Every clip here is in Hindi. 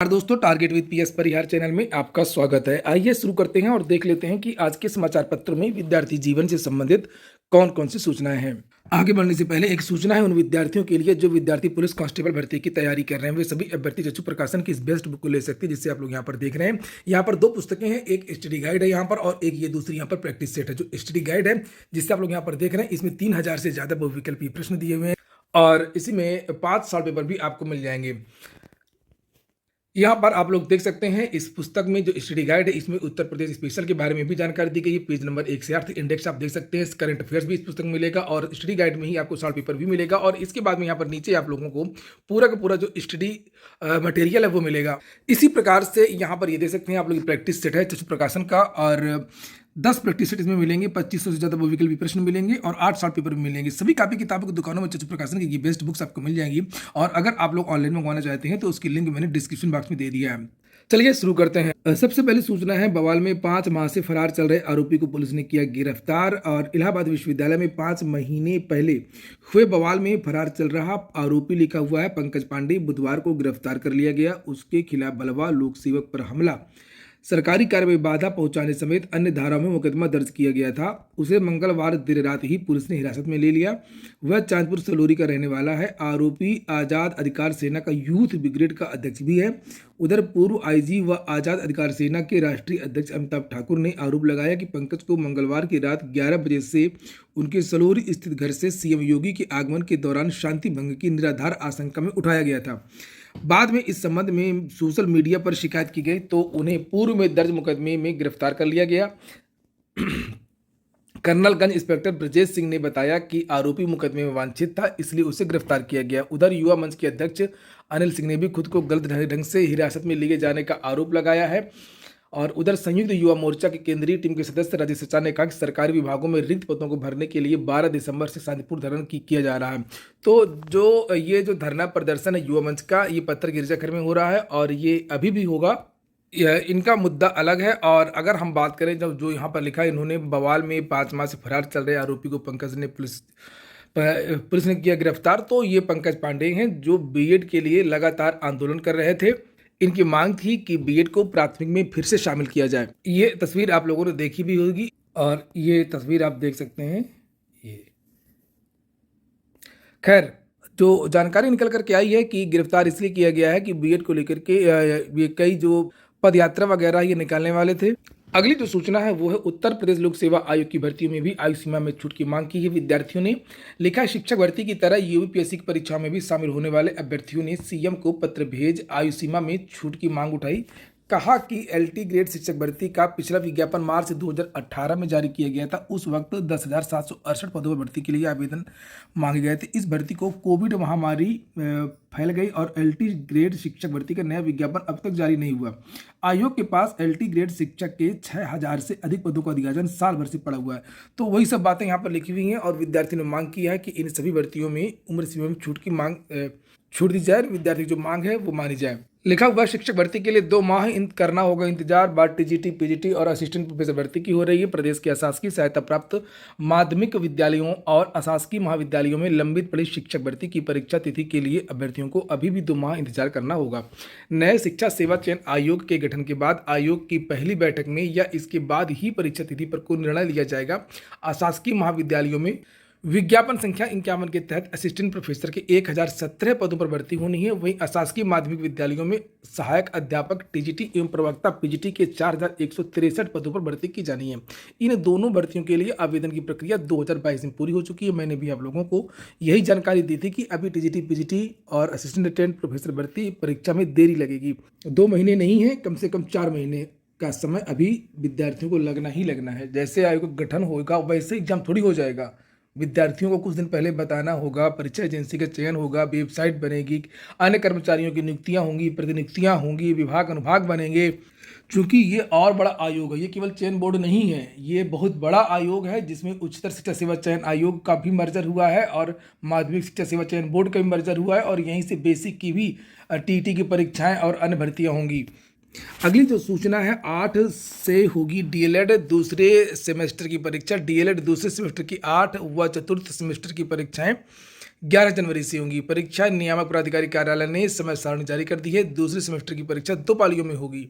दोस्तों, target with PS Parihar channel में आपका स्वागत है। आइए शुरू करते हैं और देख लेते हैं कि आज के समाचार पत्र में विद्यार्थी जीवन से संबंधित कौन कौन सी सूचनाएं हैं। आगे बढ़ने से पहले एक सूचना है उन विद्यार्थियों के लिए जो विद्यार्थी पुलिस कांस्टेबल भर्ती की तैयारी कर रहे हैं। वे सभी अभ्यर्थी चक्षु प्रकाशन की इस बेस्ट बुक को ले सकते हैं, जिससे आप लोग यहाँ पर देख रहे हैं। यहाँ पर दो पुस्तकें हैं, एक स्टडी गाइड है यहाँ पर और एक ये दूसरी यहाँ पर प्रैक्टिस सेट है। जो स्टडी गाइड है जिससे आप लोग यहाँ पर देख रहे हैं, इसमें 3000 से ज्यादा बहुविकल्पीय प्रश्न दिए हुए हैं और इसी में 5 साल पेपर भी आपको मिल जाएंगे। यहाँ पर आप लोग देख सकते हैं इस पुस्तक में जो स्टडी गाइड है इसमें उत्तर प्रदेश स्पेशल के बारे में भी जानकारी दी गई है। पेज नंबर 1 से 8 इंडेक्स आप देख सकते हैं। करंट अफेयर्स भी इस पुस्तक में मिलेगा और स्टडी गाइड में ही आपको सॉल्व पेपर भी मिलेगा। और इसके बाद में यहाँ पर नीचे आप लोगों को पूरा का पूरा जो स्टडी मटेरियल है वो मिलेगा। इसी प्रकार से यहाँ पर ये देख सकते हैं आप लोग प्रैक्टिस सेट है चक्षु प्रकाशन का और 10 प्रैक्टिस सेट इसमें मिलेंगे। 2500 से ज़्यादा बहुविकल्पी प्रश्न मिलेंगे और 8 शॉर्ट पेपर भी मिलेंगे। सभी कापी किताबों की दुकानों में चक्षु प्रकाशन की बेस्ट बुक्स आपको मिल जाएंगी। और अगर आप लोग ऑनलाइन मंगवाना चाहते हैं तो उसकी लिंक मैंने डिस्क्रिप्शन बॉक्स में दे दिया है। चलिए शुरू करते हैं। सबसे पहले सूचना है, बवाल में 5 माह से फरार चल रहे आरोपी को पुलिस ने किया गिरफ्तार। और इलाहाबाद विश्वविद्यालय में 5 महीने पहले हुए बवाल में फरार चल रहा आरोपी लिखा हुआ है पंकज पांडे बुधवार को गिरफ्तार कर लिया गया। उसके खिलाफ बलवा, लोक सेवक पर हमला, सरकारी कार्य में बाधा पहुंचाने समेत अन्य धाराओं में मुकदमा दर्ज किया गया था। उसे मंगलवार देर रात ही पुलिस ने हिरासत में ले लिया। वह चांदपुर सलोरी का रहने वाला है। आरोपी आजाद अधिकार सेना का यूथ ब्रिगेड का अध्यक्ष भी है। उधर पूर्व आईजी व आजाद अधिकार सेना के राष्ट्रीय अध्यक्ष अमिताभ ठाकुर ने आरोप लगाया कि पंकज को मंगलवार की रात 11 बजे से उनके सलोरी स्थित घर से सीएम योगी के आगमन के दौरान शांति भंग की निराधार आशंका में उठाया गया था। बाद में इस संबंध में सोशल मीडिया पर शिकायत की गई तो उन्हें पूर्व में दर्ज मुकदमे में गिरफ्तार कर लिया गया। कर्नलगंज इंस्पेक्टर ब्रजेश सिंह ने बताया कि आरोपी मुकदमे में वांछित था, इसलिए उसे गिरफ्तार किया गया। उधर युवा मंच के अध्यक्ष अनिल सिंह ने भी खुद को गलत ढंग से हिरासत में लिए जाने का आरोप लगाया है। और उधर संयुक्त युवा मोर्चा की केंद्रीय टीम के सदस्य राजेश सचा ने कहा कि सरकारी विभागों में रिक्त पदों को भरने के लिए 12 दिसंबर से शांतिपूर्ण धरना किया जा रहा है। तो ये जो धरना प्रदर्शन है युवा मंच का, ये पत्थर गिरजाघर में हो रहा है और ये अभी भी होगा। इनका मुद्दा अलग है। और अगर हम बात करें जब जो यहाँ पर लिखा है, इन्होंने बवाल में 5 माह से फरार चल रहे आरोपी को पुलिस ने किया गिरफ्तार। तो ये पंकज पांडे हैं जो बीएड के लिए लगातार आंदोलन कर रहे थे। इनकी मांग थी कि बीएड को प्राथमिक में फिर से शामिल किया जाए। ये तस्वीर आप लोगों ने देखी भी होगी और ये तस्वीर आप देख सकते हैं। ये खैर जो जानकारी निकल करके आई है कि गिरफ्तार इसलिए किया गया है कि बीएड को लेकर के ये कई जो पदयात्रा वगैरह ये निकालने वाले थे। अगली जो सूचना है वो है उत्तर प्रदेश लोक सेवा आयोग की भर्तियों में भी आयु सीमा में छूट की मांग की है विद्यार्थियों ने। लिखा, शिक्षक भर्ती की तरह यूपीएससी की परीक्षाओं में भी शामिल होने वाले अभ्यर्थियों ने सीएम को पत्र भेज आयु सीमा में छूट की मांग उठाई। कहा कि एलटी ग्रेड शिक्षक भर्ती का पिछला विज्ञापन मार्च 2018 में जारी किया गया था। उस वक्त 10,768 पदों पर भर्ती के लिए आवेदन मांगे गए थे। इस भर्ती को कोविड महामारी फैल गई और एलटी ग्रेड शिक्षक भर्ती का नया विज्ञापन अब तक जारी नहीं हुआ। आयोग के पास एलटी ग्रेड शिक्षक के 6000 से अधिक पदों का अधिकाजन साल भर से पड़ा हुआ है। तो वही सब बातें यहाँ पर लिखी हुई हैं और विद्यार्थियों ने मांग की है कि इन सभी भर्तियों में उम्र सीमा में छूट दी जाए। विद्यार्थी जो मांग है वो मानी जाए। लिखा हुआ, शिक्षक भर्ती के लिए 2 माह करना होगा इंतजार। बात टीजीटी, पीजीटी और असिस्टेंट प्रोफेसर भर्ती की हो रही है। प्रदेश के अशासकीय सहायता प्राप्त माध्यमिक विद्यालयों और अशासकीय महाविद्यालयों में लंबित पड़ी शिक्षक भर्ती की परीक्षा तिथि के लिए अभ्यर्थियों को अभी भी 2 माह इंतजार करना होगा। नए शिक्षा सेवा चयन आयोग के गठन के बाद आयोग की पहली बैठक में या इसके बाद ही परीक्षा तिथि पर कोई निर्णय लिया जाएगा। अशासकीय महाविद्यालयों में विज्ञापन संख्या 51 के तहत असिस्टेंट प्रोफेसर के 1017 पदों पर भर्ती होनी है। वहीं अशासकीय माध्यमिक विद्यालयों में सहायक अध्यापक टीजीटी एवं प्रवक्ता पीजीटी के 4163 पदों पर भर्ती की जानी है। इन दोनों भर्तियों के लिए आवेदन की प्रक्रिया 2022 में पूरी हो चुकी है। मैंने भी आप लोगों को यही जानकारी दी थी कि अभी टीजीटी, पीजीटी और असिस्टेंट प्रोफेसर भर्ती परीक्षा में देरी लगेगी। 2 महीने नहीं है, कम से कम 4 महीने का समय अभी विद्यार्थियों को लगना ही लगना है। जैसे आयोग का गठन होगा वैसे एग्जाम थोड़ी हो जाएगा। विद्यार्थियों को कुछ दिन पहले बताना होगा, परीक्षा एजेंसी का चयन होगा, वेबसाइट बनेगी, अन्य कर्मचारियों की नियुक्तियां होंगी, प्रतिनियुक्तियां होंगी, विभाग अनुभाग बनेंगे। चूंकि ये और बड़ा आयोग है, ये केवल चयन बोर्ड नहीं है, ये बहुत बड़ा आयोग है जिसमें उच्चतर शिक्षा सेवा चयन आयोग का भी मर्जर हुआ है और माध्यमिक शिक्षा सेवा चयन बोर्ड का भी मर्जर हुआ है और यहीं से बेसिक की भी टीटी की परीक्षाएं और अन्य भर्तियां होंगी। अगली जो सूचना है 8 से होगी डीएलएड दूसरे सेमेस्टर की परीक्षा। डीएलएड दूसरे सेमेस्टर की 8 व चतुर्थ सेमेस्टर की परीक्षाएं 11 जनवरी से होंगी। परीक्षा नियामक प्राधिकारी कार्यालय ने समय सारणी जारी कर दी है। दूसरे सेमेस्टर की परीक्षा 2 पालियों में होगी।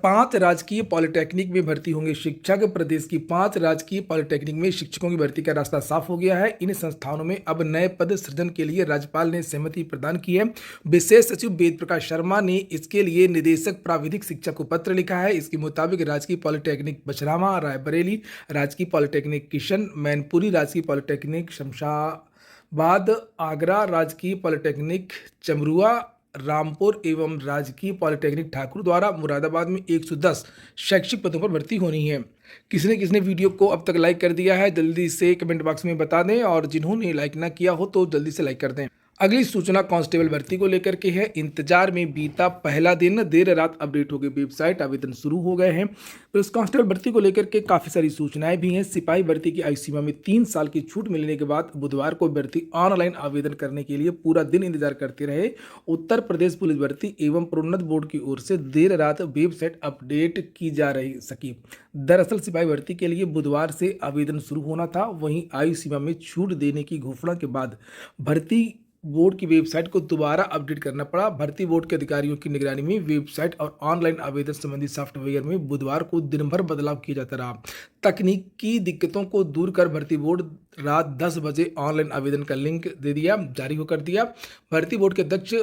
5 राजकीय पॉलिटेक्निक में भर्ती होंगे शिक्षक। प्रदेश की 5 राजकीय पॉलिटेक्निक में शिक्षकों की भर्ती का रास्ता साफ हो गया है। इन संस्थानों में अब नए पद सृजन के लिए राज्यपाल ने सहमति प्रदान की है। विशेष सचिव वेद प्रकाश शर्मा ने इसके लिए निदेशक प्राविधिक शिक्षा को पत्र लिखा है। इसके मुताबिक राजकीय पॉलिटेक्निक बछरावा, रायबरेली, राजकीय पॉलिटेक्निक किशन, मैनपुरी, राजकीय पॉलिटेक्निक शमशाबाद, आगरा, राजकीय पॉलिटेक्निक चमरुआ, रामपुर एवं राजकीय पॉलिटेक्निक ठाकुर द्वारा मुरादाबाद में 110 शैक्षिक पदों पर भर्ती होनी है। किसने किसने वीडियो को अब तक लाइक कर दिया है जल्दी से कमेंट बॉक्स में बता दें, और जिन्होंने लाइक ना किया हो तो जल्दी से लाइक कर दें। अगली सूचना कांस्टेबल भर्ती को लेकर के है। इंतजार में बीता पहला दिन, देर रात अपडेट हो गई वेबसाइट, आवेदन शुरू हो गए हैं। तो इस कांस्टेबल भर्ती को लेकर के काफ़ी सारी सूचनाएं भी हैं। सिपाही भर्ती की आयु सीमा में 3 साल की छूट मिलने के बाद बुधवार को भर्ती ऑनलाइन आवेदन करने के लिए पूरा दिन इंतजार करते रहे। उत्तर प्रदेश पुलिस भर्ती एवं प्रोन्नत बोर्ड की ओर से देर रात वेबसाइट अपडेट की जा रही सकी। दरअसल सिपाही भर्ती के लिए बुधवार से आवेदन शुरू होना था, वहीं आयु सीमा में छूट देने की घोषणा के बाद भर्ती बोर्ड की वेबसाइट को दोबारा अपडेट करना पड़ा। भर्ती बोर्ड के अधिकारियों की निगरानी में वेबसाइट और ऑनलाइन आवेदन संबंधी सॉफ्टवेयर में बुधवार को दिन भर बदलाव किया जाता रहा। तकनीकी दिक्कतों को दूर कर भर्ती बोर्ड रात 10 बजे ऑनलाइन आवेदन का लिंक जारी कर दिया। भर्ती बोर्ड के अध्यक्ष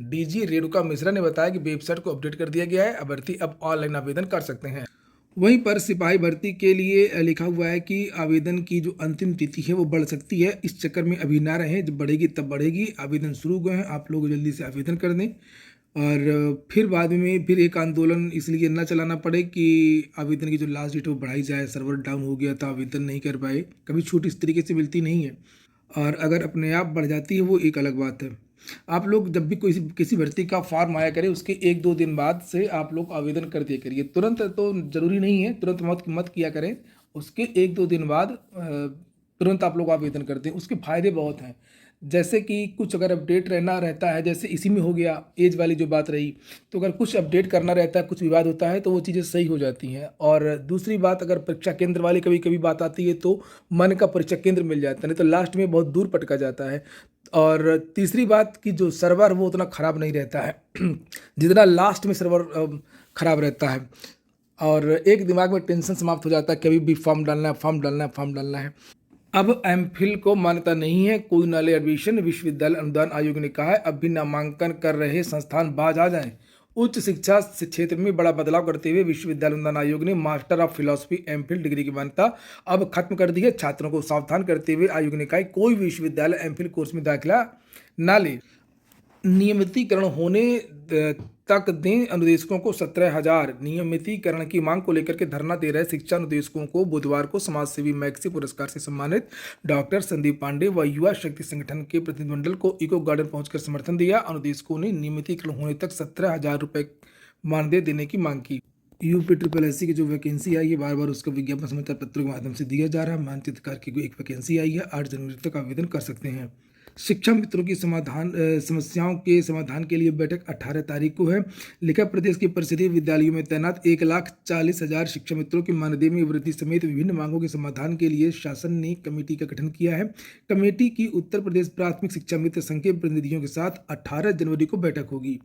डीजी रेणुका मिश्रा ने बताया कि वेबसाइट को अपडेट कर दिया गया है। अभ्यर्थी अब ऑनलाइन आवेदन कर सकते हैं। वहीं पर सिपाही भर्ती के लिए लिखा हुआ है कि आवेदन की जो अंतिम तिथि है वो बढ़ सकती है। इस चक्कर में अभी ना रहें, जब बढ़ेगी तब बढ़ेगी। आवेदन शुरू हो गए हैं, आप लोग जल्दी से आवेदन कर दें, और फिर बाद में फिर एक आंदोलन इसलिए ना चलाना पड़े कि आवेदन की जो लास्ट डेट है वो बढ़ाई जाए। सर्वर डाउन हो गया था, आवेदन नहीं कर पाए। कभी छूट इस तरीके से मिलती नहीं है, और अगर अपने आप बढ़ जाती है वो एक अलग बात है। आप लोग जब भी कोई किसी भर्ती का फॉर्म आया करे उसके 1-2 दिन बाद से आप लोग आवेदन कर दिया करिए। तुरंत तो ज़रूरी नहीं है, तुरंत मत किया करें। उसके 1-2 दिन बाद तुरंत आप लोग आवेदन कर दें। उसके फ़ायदे बहुत हैं, जैसे कि कुछ अगर अपडेट रहना रहता है, जैसे इसी में हो गया एज वाली जो बात रही, तो अगर कुछ अपडेट करना रहता है, कुछ विवाद होता है तो वो चीज़ें सही हो जाती हैं। और दूसरी बात, अगर परीक्षा केंद्र वाली कभी कभी बात आती है तो मन का परीक्षा केंद्र मिल जाता है, नहीं तो लास्ट में बहुत दूर पटका जाता है। और तीसरी बात कि जो सर्वर वो उतना ख़राब नहीं रहता है जितना लास्ट में सर्वर ख़राब रहता है, और एक दिमाग में टेंशन समाप्त हो जाता है, कभी भी फॉर्म डालना है। अब एमफिल को मान्यता नहीं है, कोई न ले एडमिशन। विश्वविद्यालय अनुदान आयोग ने कहा है अब भी नामांकन कर रहे संस्थान बाज आ जाएं। उच्च शिक्षा क्षेत्र में बड़ा बदलाव करते हुए विश्वविद्यालय अनुदान आयोग ने master of philosophy MPhil degree की मान्यता अब खत्म कर दी है। छात्रों को सावधान करते हुए आयोग ने कहा कोई विश्वविद्यालय एमफिल कोर्स में दाखिला न ले। नियमितीकरण होने तक दें अनुदेशकों को 17,000। नियमितीकरण की मांग को लेकर के धरना दे रहे शिक्षा अनुदेशकों को बुधवार को समाजसेवी मैक्सी पुरस्कार से सम्मानित डॉक्टर संदीप पांडे व युवा शक्ति संगठन के प्रतिनिधिमंडल को इको गार्डन पहुंचकर समर्थन दिया। अनुदेशकों ने नियमितीकरण होने तक 17,000 रुपये मानदेय देने की मांग की। UPSSC की जो वैकेंसी आई है, बार बार उसका विज्ञापन समाचार पत्रों के माध्यम से दिया जा रहा है। मानचित्रकार की एक वैकेंसी आई है, 8 जनवरी तक आवेदन कर सकते हैं। शिक्षा मित्रों की समस्याओं के समाधान के लिए बैठक 18 तारीख को है। लिखा प्रदेश के परिषदीय विद्यालयों में तैनात 1,40,000 शिक्षा मित्रों की मानदेय में वृद्धि समेत विभिन्न मांगों के समाधान के लिए शासन ने कमेटी का गठन किया है। कमेटी की उत्तर प्रदेश प्राथमिक शिक्षा मित्र संघ के प्रतिनिधियों के साथ 18 जनवरी को बैठक होगी।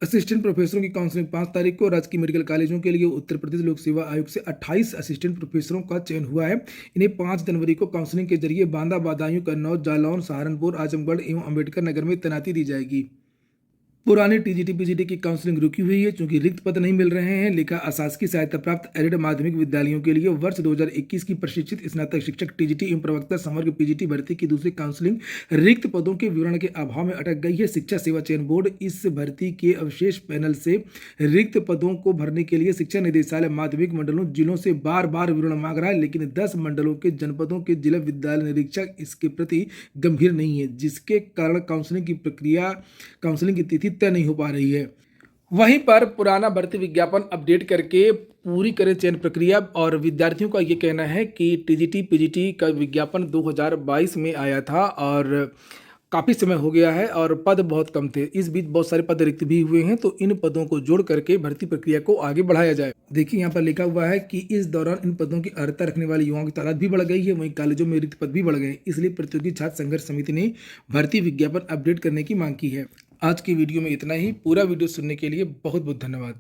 असिस्टेंट प्रोफेसरों की काउंसलिंग 5 तारीख को। राजकीय मेडिकल कॉलेजों के लिए उत्तर प्रदेश लोक सेवा आयोग से 28 असिस्टेंट प्रोफेसरों का चयन हुआ है। इन्हें 5 जनवरी को काउंसलिंग के जरिए बांदा, बदायूं, कन्नौज, जालौन, सहारनपुर, आजमगढ़ एवं अम्बेडकर नगर में तैनाती दी जाएगी। पुरानी टीजीटी पीजीटी की काउंसलिंग रुकी हुई है क्योंकि रिक्त पद नहीं मिल रहे हैं। लिखा अशासकीय सहायता प्राप्त एडेड माध्यमिक विद्यालयों के लिए वर्ष 2021 की प्रशिक्षित स्नातक शिक्षक टीजीटी एवं प्रवक्ता संवर्ग पीजीटी भर्ती की दूसरी काउंसलिंग रिक्त पदों के विवरण के अभाव में अटक गई है। शिक्षा सेवा चयन बोर्ड इस भर्ती के अवशेष पैनल से रिक्त पदों को भरने के लिए शिक्षा निदेशालय माध्यमिक मंडलों जिलों से बार बार विवरण मांग रहा है, लेकिन 10 मंडलों के जनपदों के जिला विद्यालय निरीक्षक इसके प्रति गंभीर नहीं है, जिसके कारण काउंसलिंग की तिथि तय नहीं हो पा रही है। वहीं पर पुराना भर्ती विज्ञापन अपडेट करके पूरी करें चयन प्रक्रिया। और विद्यार्थियों का ये कहना है कि टीजीटी पीजीटी का विज्ञापन 2022 में आया था और काफ़ी समय हो गया है और पद बहुत कम थे। इस बीच बहुत सारे पद रिक्त भी हुए हैं, तो इन पदों को जोड़ करके भर्ती प्रक्रिया को आगे बढ़ाया जाए। देखिए यहाँ पर लिखा हुआ है कि इस दौरान इन पदों की अर्हता रखने वाले युवाओं की तादाद भी बढ़ गई है, वहीं कॉलेजों में रिक्त पद भी बढ़ गए। इसलिए प्रतियोगी छात्र संघर्ष समिति ने भर्ती विज्ञापन अपडेट करने की मांग की है। आज की वीडियो में इतना ही। पूरा वीडियो सुनने के लिए बहुत बहुत धन्यवाद।